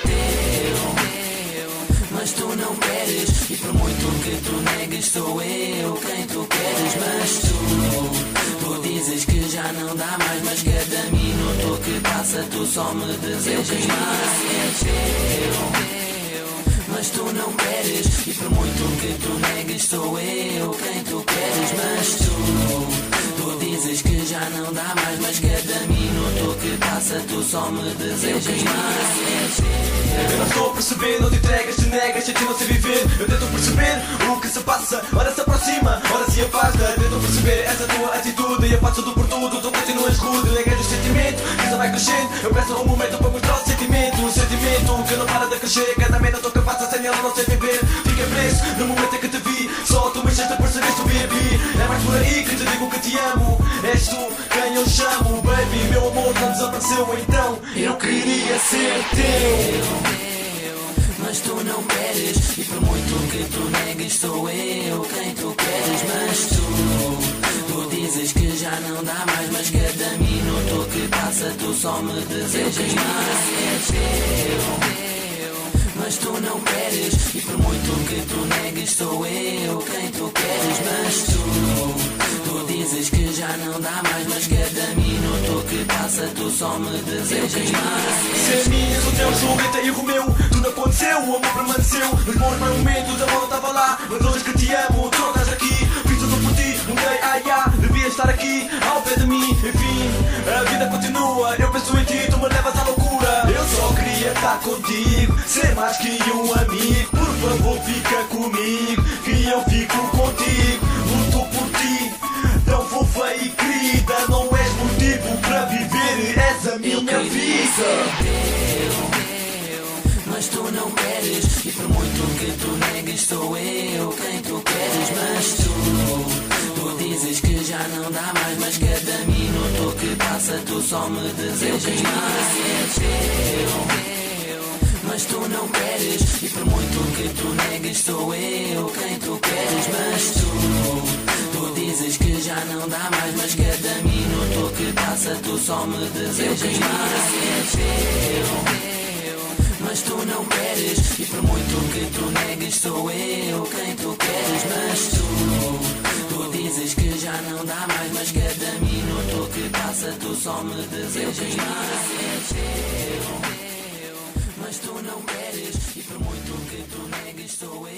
teu, mas tu não queres. E por muito que tu negues, sou eu quem tu queres. Mas tu dizes que já não dá mais, mas cada minuto que passa tu só me desejas mais. É teu, mas tu não queres. E por muito que tu negues, sou eu quem tu queres. Mas tu dizes que já não dá mais, mas cada minuto que passa tu só me desejas mais. Eu não estou a perceber, não te entregas, te negas, a ti não sei viver. Eu tento perceber o que se passa, ora se aproxima, ora se afasta. Tento perceber essa tua atitude e apaixo tudo por tudo. Tu continuas rude, negas o sentimento que só vai crescendo. Eu peço um momento para mostrar o sentimento. Um sentimento que não para de crescer. Cada minuto que passa sem ele não sei viver. Fica preso no momento em que te vi. Só tu me deixaste perceber, baby. É mais por aí que te digo que te amo. És tu quem eu chamo, baby. Meu amor não desapareceu, então eu queria ser teu. Mas tu não queres. E por muito que tu negues, sou eu quem tu queres. Mas tu dizes que já não dá mais, mas cada minuto que passa tu só me desejas mais. É teu, mas tu não queres. E por muito que tu negues, sou eu quem tu queres. Mas tu dizes que já não dá mais, mas cada minuto que passa tu só me desejas mais. Ser minha, sou teu, Julieta e Romeu. Tudo aconteceu, o amor permaneceu. Nos bons momentos, a bola estava lá. Mas hoje que te amo, tu não estás aqui. Fiz tudo por ti, mudei, ai, ai. Devia estar aqui, ao pé de mim. Enfim, a vida continua. Eu penso em ti, tu me levas à loucura. Eu só queria estar contigo, ser mais que um amigo. Por favor, fica comigo, que eu fico contigo. Luto por ti, tão fofa e querida. Não és motivo para viver, és a minha vida. Mas tu não queres. E por muito que tu negues, sou eu quem tu queres. Mas tu dizes que já não dá mais, mas cada minuto que passa tu só me desejas mais. É teu, mas tu não queres. E por muito que tu negues, sou eu quem tu queres. Mas tu dizes que já não dá mais, mas cada minuto que passa tu só me desejas mais. É teu, mas tu não queres. E por muito que tu negues, sou eu quem tu queres. Mas tu dizes que já não dá mais, mas cada minuto que passa tu só me desejas mais. É teu, mas tu não queres. E por muito que tu negues, sou eu.